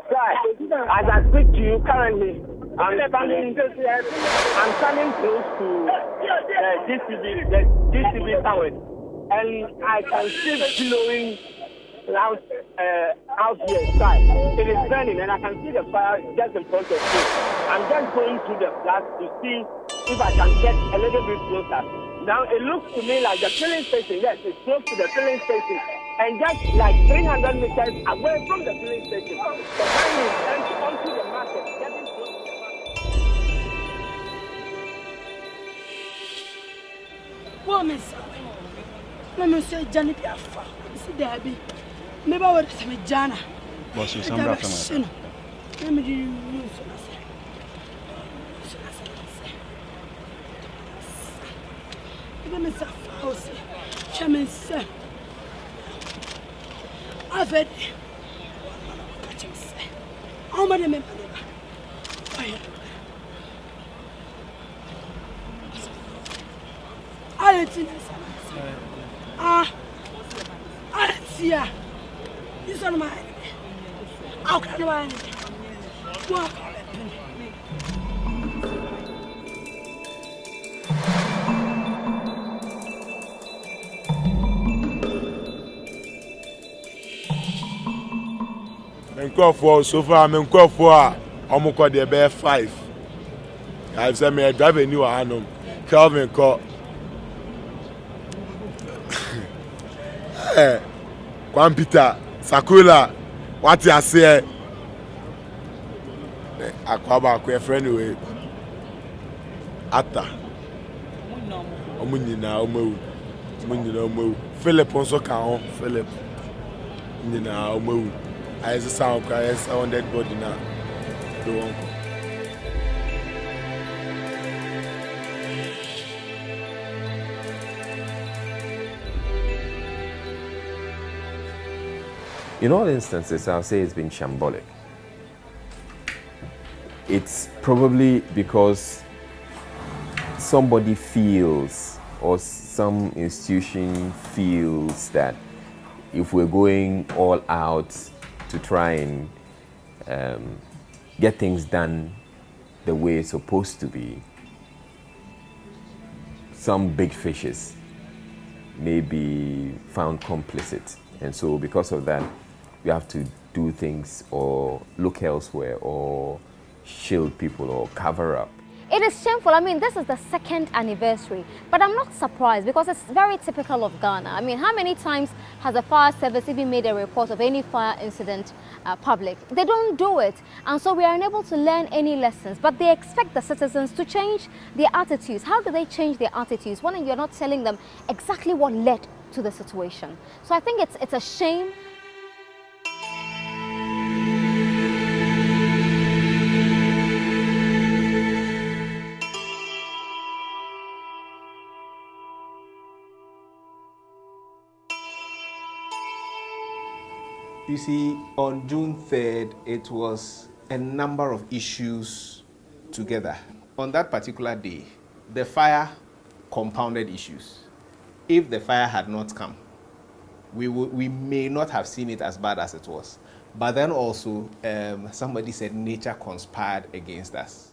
Sky, as I speak to you currently, I'm standing close to the GCB tower, and I can see the glowing out here, Sky. It is burning, and I can see the fire just in front of me. I'm just going through the flat to see if I can get a little bit closer. Now, it looks to me like the filling station, yes, it's close to the filling station. And just like 300 meters away from the filling station, the fire is onto the market, getting close to the market. Woman, let me say, Johnny Piafa, see Debbie. Maybe I would say, Jana. Was you some reference? Let me do you. Let me say, house. Chairman, sir. I've had how many men? I see ya. This on my enemy. How can I enemy? What? For so far, I'm for almost the bear 5. I've said, me drive a new Hanum, Calvin call. Peter, Sakula, what you say? Aquaba, queer friend away. Ata Omunina, Omu, Philip also count, Philip Nina, Omu. I just sound cries on that body now. In all instances, I'll say it's been shambolic. It's probably because somebody feels or some institution feels that if we're going all out to try and get things done the way it's supposed to be, some big fishes may be found complicit. And so because of that, we have to do things or look elsewhere or shield people or cover up. It is shameful. I mean, this is the 2nd anniversary, but I'm not surprised because it's very typical of Ghana. I mean, how many times has the fire service even made a report of any fire incident public? They don't do it, and so we are unable to learn any lessons, but they expect the citizens to change their attitudes. How do they change their attitudes when you're not telling them exactly what led to the situation? So I think it's a shame. You see, on June 3rd, it was a number of issues together. On that particular day, the fire compounded issues. If the fire had not come, we may not have seen it as bad as it was. But then also, somebody said nature conspired against us.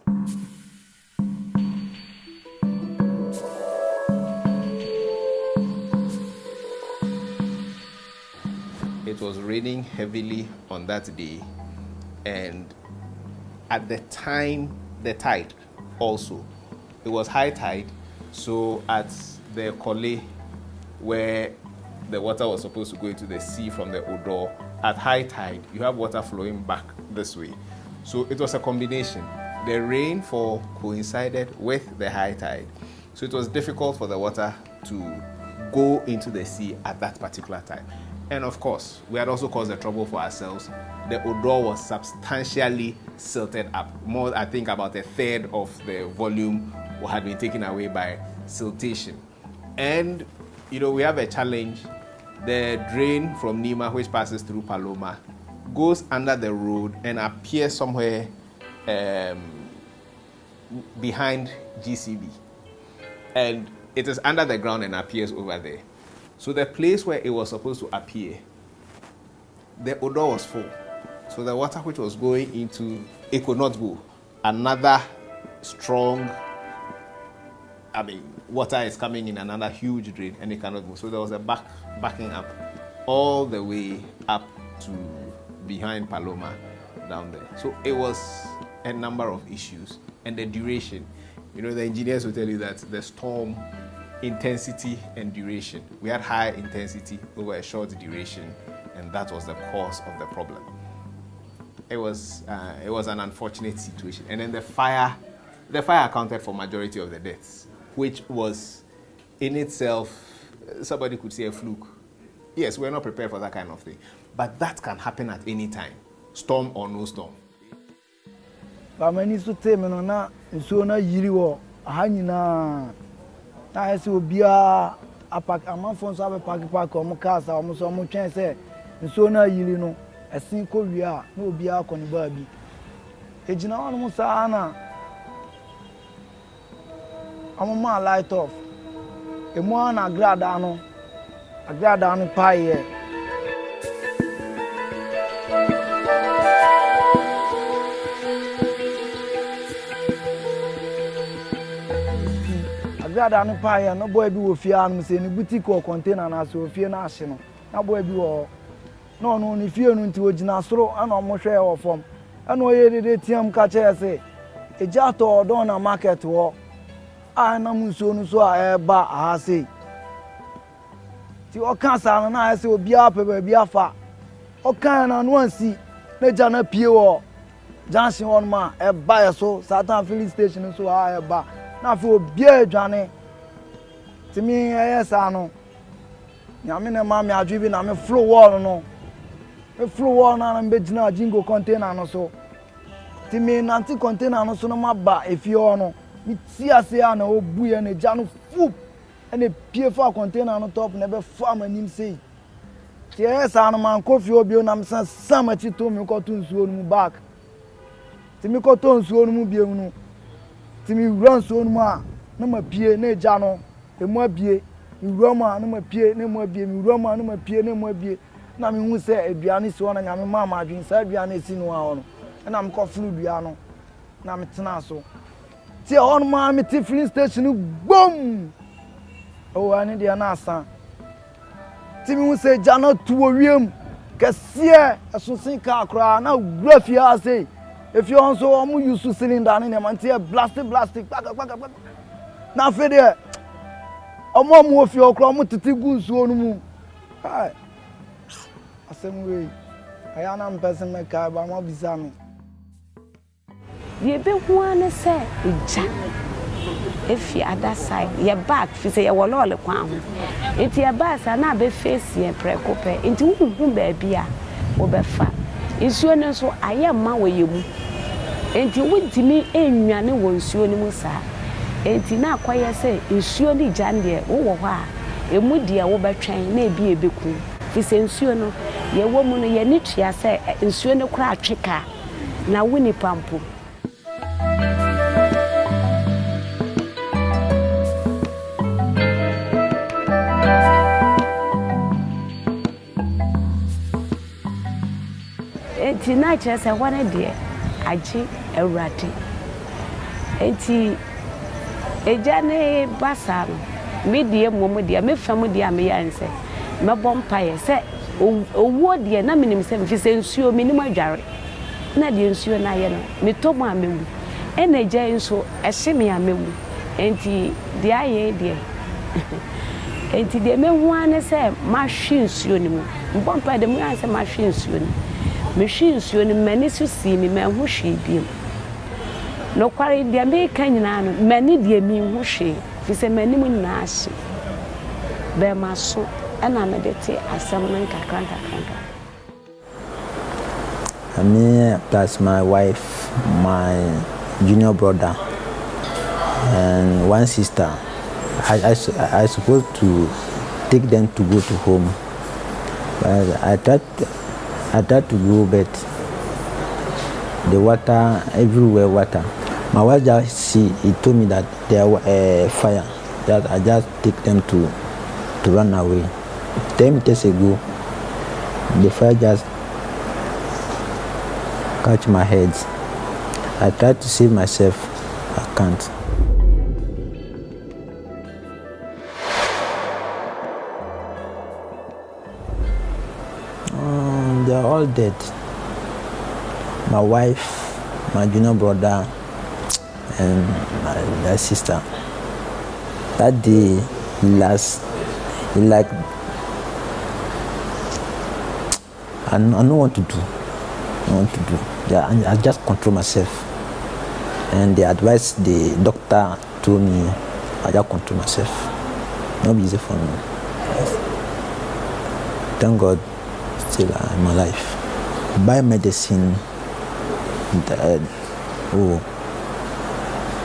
It was raining heavily on that day, and at the time, the tide also. It was high tide, so at the Kole, where the water was supposed to go into the sea from the Odo, at high tide, you have water flowing back this way. So it was a combination. The rainfall coincided with the high tide. So it was difficult for the water to go into the sea at that particular time. And of course, we had also caused the trouble for ourselves. The Odo was substantially silted up. More, I think about a third of the volume had been taken away by siltation. And, you know, we have a challenge. The drain from Nima, which passes through Paloma, goes under the road and appears somewhere behind GCB. And it is under the ground and appears over there. So the place where it was supposed to appear, the Odo was full. So the water which was going into, it could not go. Another strong, water is coming in another huge drain and it cannot go. So there was a backing up all the way up to behind Paloma down there. So it was a number of issues. And the duration, the engineers will tell you that the storm intensity and duration. We had high intensity over a short duration, and that was the cause of the problem. It was an unfortunate situation. And then the fire accounted for majority of the deaths, which was in itself, somebody could say a fluke. Yes, we're not prepared for that kind of thing. But that can happen at any time, storm or no storm. I say obia apak amanfo so abepak omo cars omo so omo twen say nso na yiri no esin ko wi a na obia akoni ba bi ejina wonu mo sa na omo ma light off emo na agrada no paye agrada no paye no boy bi wo fia no se ni boutique or container na so fie na ahye no na boy bi wo no ni fie no nti ogina soro ana omo hwe wo fom ana oye dede tiam ka che se eja to odon na market wo ana munso no so a eba aha sei ti o kan sa na se obi apa ba bi afa o kan na no ansi na ja na pie wo junction on ma eba so Satan filling station so a eba na fo obi adwane timi eyesa no nyame na ma me adwe bi na me flow wall no me flow wall na me gina jingo container no so timi nanti container no so no maba efio no mi ti ase na obu ye na ja no fu ene pie fa container no top na be fa manim sei ti eyesa no man kofi obi na me san samachi to me ko to nsuo no mu back timi ko to nsuo no mu bie mu no timi run so no ma na ma pie na eja no emu abie Roma no ma pie na mu abie mi Roma no ma pie na mu abie na me hu se aduane si wona nyame ma ma adwen sa aduane si no a no na me ko furu dua no na me tena so ti on ma me ti filling station boom o ani dia na asa ti me hu se ja na tuo wiem kese asunsin ka akra na grafia say if you also omu use cylinder ni man tie plastic na fe de omo mu ofi okro omu titi gu nsuo no mu ai asem we aya na mpese me ka ba mo bisa me ye be hu an se eja if you other side ye back fi say ye wolole kwa ho enti ye back na be face ye prekope enti hu ba bia wo be fa nsuo no so aye ma wo ye mu enti wudimi enwane wo nsuo ni mu saa enti na akoye se nsuo ni jande wo wo ha emu dia wo betwen na ebi ebeku fi se nsuo no ye wo mu no ye ni tua se nsuo no kura atweka na woni pampo enti na che se wane de aji ewrade enti ejane basa medie momodie me famodie me yanse me bompaye se owo die na minim se mfise nsuo minim adware na die nsuo na ye no me tomo amewu eneja nso ehye me amewu enti die aye die enti de me hu ane se ma hwe nsuo ni mu bompaye de mu yanse ma hwe nsuo ni me hwe nsuo ni mani so si mi ma hu hwe biem no kware dia me ka nyina no mani dia mi hu hwe fi se mani mu nyina ahye be ma so ana me de te asam nan kakranka me plus my wife, my junior brother and one sister. I supposed to take them to go to home, but I tried to go, but the water everywhere water. My wife just he told me that there was a fire, that I just take them to run away. 10 minutes ago, the fire just catch my head. I try to save myself. I can't. They are all dead. My wife, my junior brother, and my sister. That day, like, I know what to do. Yeah, I just control myself. And the advice the doctor told me, I just control myself. Not easy for me. Yes. Thank God, still I'm alive. Buy medicine.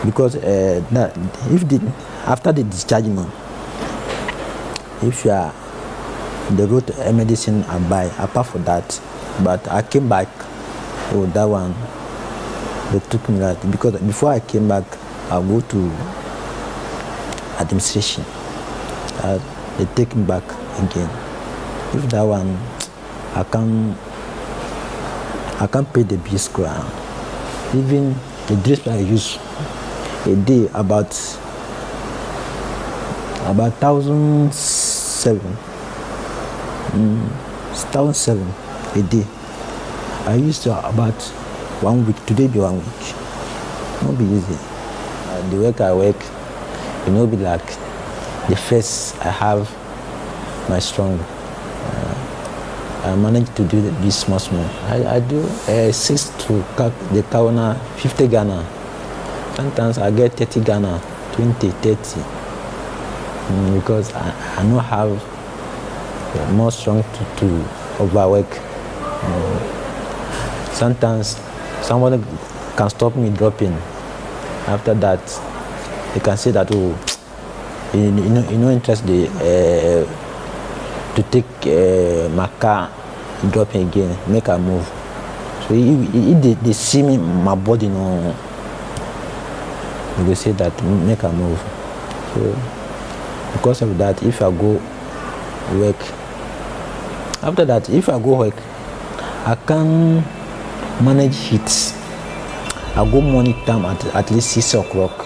Because after the dischargement, if you are the road medicine I buy, apart from that, but I came back. That one, they took me that because before I came back, I go to administration. They take me back again. If that one, I can't pay the bills ground. Even the dress I use a day about 1,700 a day. I used to about 1 week. Today be 1 week. Not be easy. The work I work, it will be like the first I have my strong. I manage to do this small. I do 6 to the Kawana 50 Ghana. Sometimes I get 30 Ghana, 20, 30. Because I don't have more strong to overwork. Sometimes somebody can stop me dropping. After that, they can say that, oh, you know interest to take my car, dropping again, make a move. So if they see me, my body, no, they will say that make a move. So because of that, if I go work, after that, if I go work, I can manage heat. I go morning time at least 6 o'clock.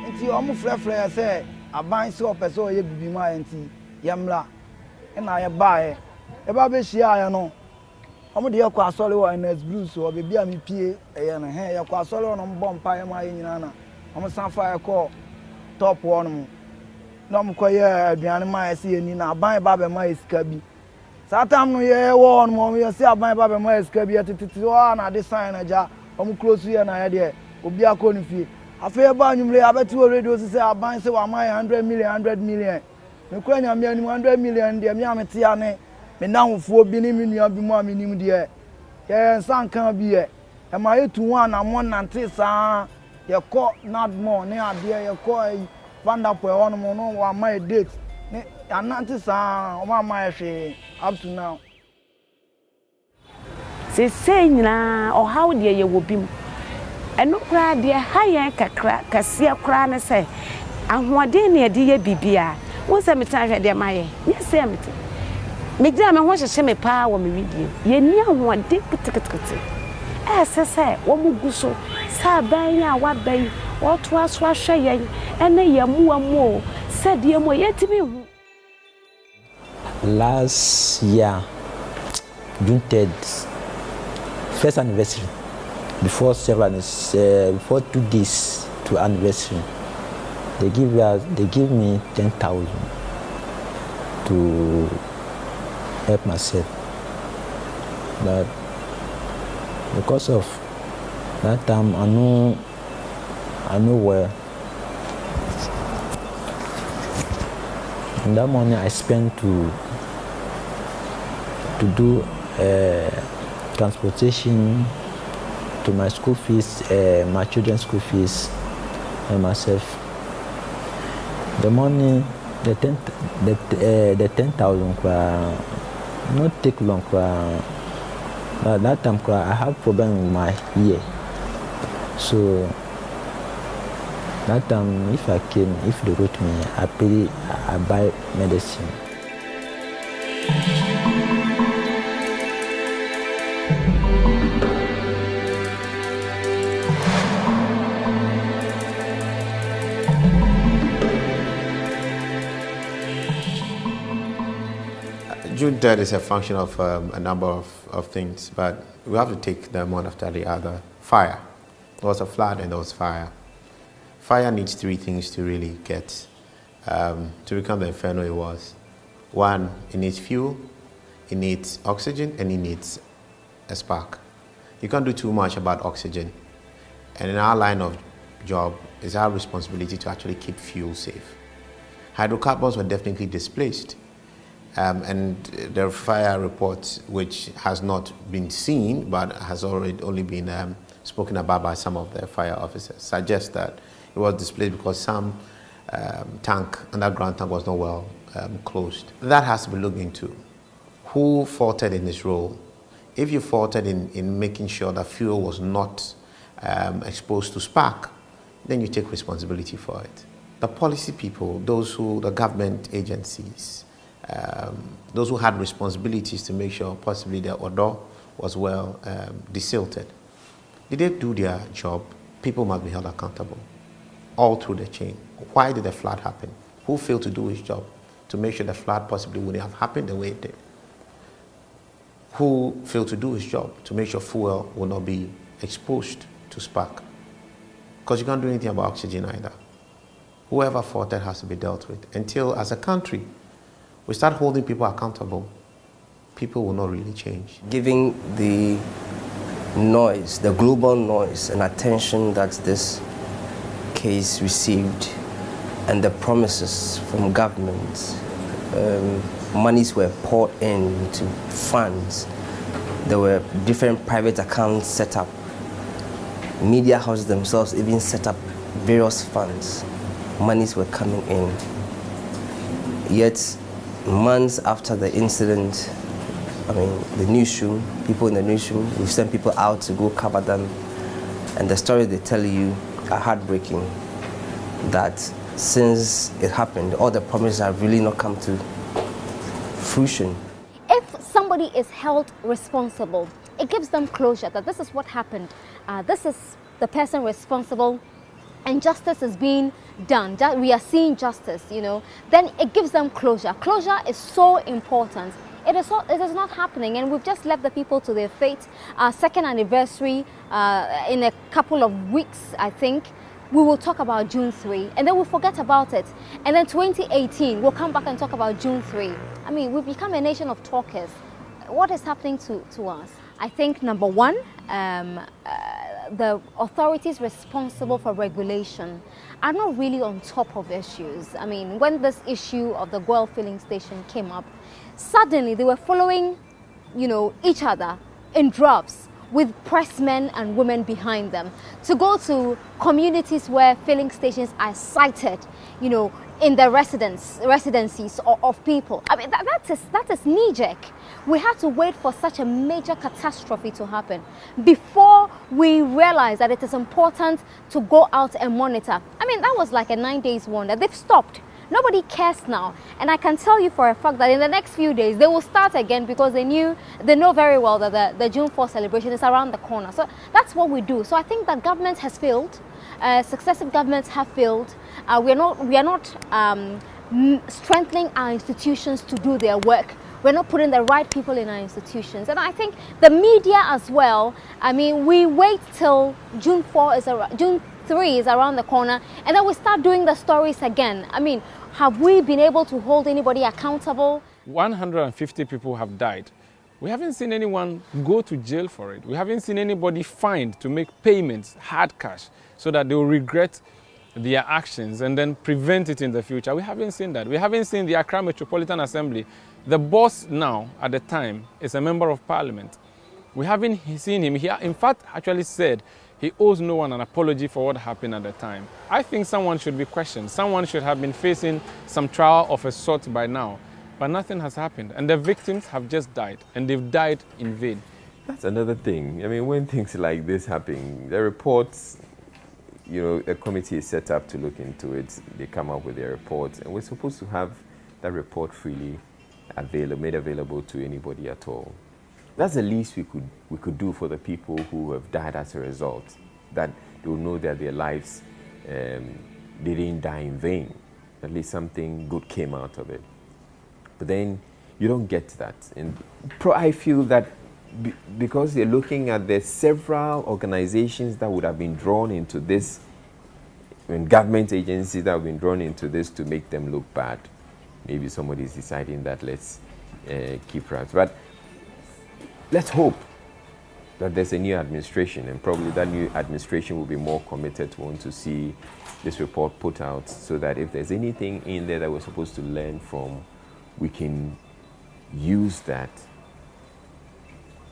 Nti omo frefre say aban se opeso ye bibima enti yemla na ye baaye e ba be hia ya no omo de yakọ asole wo NS Blues o be bia me pie ye no he yakọ asole no mbọ mpa ye ma ye nyina na omo sanfa ye kọ top wo no na omo kọ ye aduane ma ye se yeni na aban ba be ma esika bi satam no ye wo no mo ye se aban ba be ma esika bi tititi o na de sign na ja omo close ye na ye de obi akọ no fie afẹ ba nyumle abeti o radio say aban say wa my 100 million me kwa nya me 100 million de me amete ane me nanfo bi ni me nua bi mu aminim de ye sankan bi ye e ma yetu wan na mo nante sa ye ko nadmo ne ade ye ko vandapo e wono mo no wa my date ne anante sa o ma my hwe up to now say nyina o how de ye wo bim eno kra de hayen kakra kasia kra ne se ahoden ne de ye bibia won se metan hwe de maye yes emte me gya me ho hyehye me pa wo me widie ye ni ahoden kitikiti se wo mugu so sa ban ya wa ban wo to aso ahwe yen ene ye muamu se de mo yetimi hu. Last year June 3rd, first anniversary, before 2 days to anniversary, they give me 10,000 to help myself. But because of that time, I know where. And that money I spent to do transportation, to my school fees, my children's school fees, and myself. The money, the 10,000, not take long. That time I have problem with my ear. So that time if I came, if they wrote me, I buy medicine. June 3rd is a function of a number of things, but we have to take them one after the other. Fire. There was a flood and there was fire. Fire needs three things to really get, to become the inferno it was. One, it needs fuel, it needs oxygen, and it needs a spark. You can't do too much about oxygen. And in our line of job, it's our responsibility to actually keep fuel safe. Hydrocarbons were definitely displaced. And the fire report, which has not been seen but has already only been spoken about by some of the fire officers, suggests that it was displaced because some underground tank was not well closed. That has to be looked into. Who faltered in this role? If you faltered in making sure that fuel was not exposed to spark, then you take responsibility for it. The policy people, the government agencies, those who had responsibilities to make sure possibly their odor was well desilted. Did they do their job? People must be held accountable all through the chain. Why did the flood happen? Who failed to do his job to make sure the flood possibly wouldn't have happened the way it did? Who failed to do his job to make sure fuel will not be exposed to spark? Because you can't do anything about oxygen either. Whoever faulted has to be dealt with. Until, as a country, we start holding people accountable, people will not really change. Giving the noise, the global noise and attention that this case received and the promises from governments, monies were poured into funds. There were different private accounts set up. Media houses themselves even set up various funds. Monies were coming in. Yet, months after the incident, the newsroom, people in the newsroom, we've sent people out to go cover them, and the stories they tell you are heartbreaking, that since it happened, all the promises have really not come to fruition. If somebody is held responsible, it gives them closure that this is what happened, this is the person responsible, and justice is being done, we are seeing justice, then it gives them closure. Closure is so important. It is not happening, and we've just left the people to their fate. Our second anniversary in a couple of weeks, I think, we will talk about June 3, and then we'll forget about it. And then 2018, we'll come back and talk about June 3. We've become a nation of talkers. What is happening to us? I think, number one, the authorities responsible for regulation are not really on top of issues. When this issue of the Guel filling station came up, suddenly they were following, each other in droves with pressmen and women behind them to go to communities where filling stations are sited, in the residencies of people. That is knee-jerk. We had to wait for such a major catastrophe to happen before we realized that it is important to go out and monitor. That was like a 9 days wonder. They've stopped. Nobody cares now. And I can tell you for a fact that in the next few days, they will start again because they know very well that the June 4 celebration is around the corner. So that's what we do. So I think that government has failed. Successive governments have failed. We are not strengthening our institutions to do their work. We're not putting the right people in our institutions. And I think the media as well, we wait till June 3 is around the corner, and then we start doing the stories again. Have we been able to hold anybody accountable? 150 people have died. We haven't seen anyone go to jail for it. We haven't seen anybody fined to make payments, hard cash, so that they will regret their actions and then prevent it in the future. We haven't seen that. We haven't seen the Accra Metropolitan Assembly. The boss now, at the time, is a member of parliament. We haven't seen him. He, in fact, actually said he owes no one an apology for what happened at the time. I think someone should be questioned. Someone should have been facing some trial of a sort by now. But nothing has happened. And the victims have just died. And they've died in vain. That's another thing. I mean, when things like this happen, the reports, a committee is set up to look into it. They come up with their reports, and we're supposed to have that report freely made available to anybody at all. That's the least we could do for the people who have died as a result, that they will know that their lives, they didn't die in vain. At least something good came out of it. But then you don't get that. And I feel that because you're looking at the several organizations that would have been drawn into this, and government agencies that have been drawn into this to make them look bad, maybe somebody is deciding that let's keep rats. But let's hope that there's a new administration, and probably that new administration will be more committed to want to see this report put out, so that if there's anything in there that we're supposed to learn from, we can use that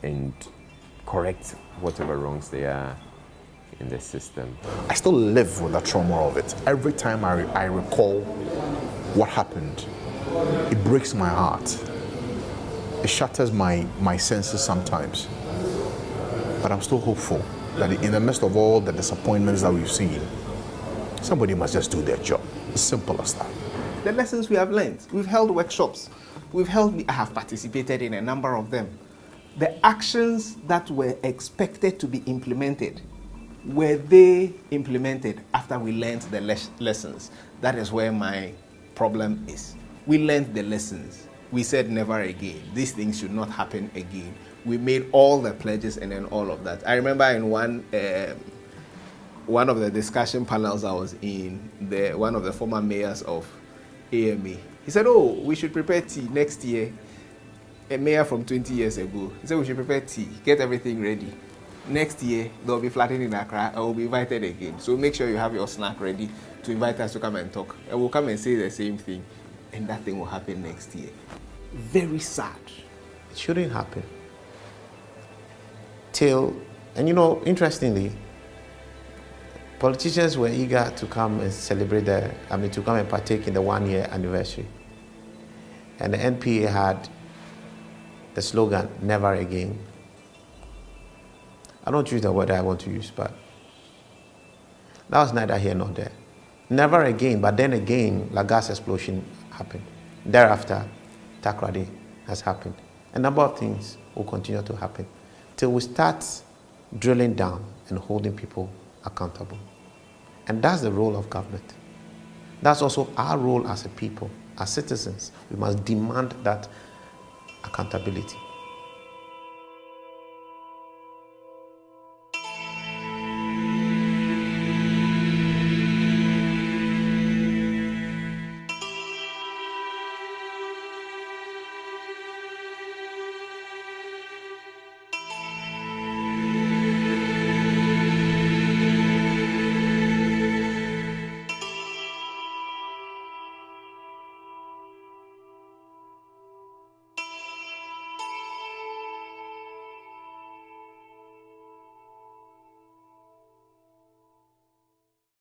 and correct whatever wrongs there are in the system. I still live with the trauma of it. Every time I recall what happened, it breaks my heart. It shatters my senses sometimes. But I'm still hopeful that in the midst of all the disappointments that we've seen, somebody must just do their job. As simple as that. The lessons we have learned. We've held workshops. I have participated in a number of them. The actions that were expected to be implemented, were they implemented after we learned the lessons? That is where my problem is. We learned the lessons. We said never again. These things should not happen again. We made all the pledges and then all of that. I remember in one of the discussion panels I was in, one of the former mayors of AMA, he said, oh, we should prepare tea next year. A mayor from 20 years ago, he said we should prepare tea, get everything ready. Next year, they'll be flattening in Accra, I will be invited again. So make sure you have your snack ready to invite us to come and talk. And we'll come and say the same thing, and that thing will happen next year. Very sad. It shouldn't happen. Interestingly, politicians were eager to come and to come and partake in the 1-year anniversary. And the NPA had the slogan, never again. I don't use the word I want to use, but that was neither here nor there. Never again, but then again, the gas explosion happened. Thereafter, Takrady has happened. A number of things will continue to happen till we start drilling down and holding people accountable. And that's the role of government. That's also our role as a people, as citizens. We must demand that accountability.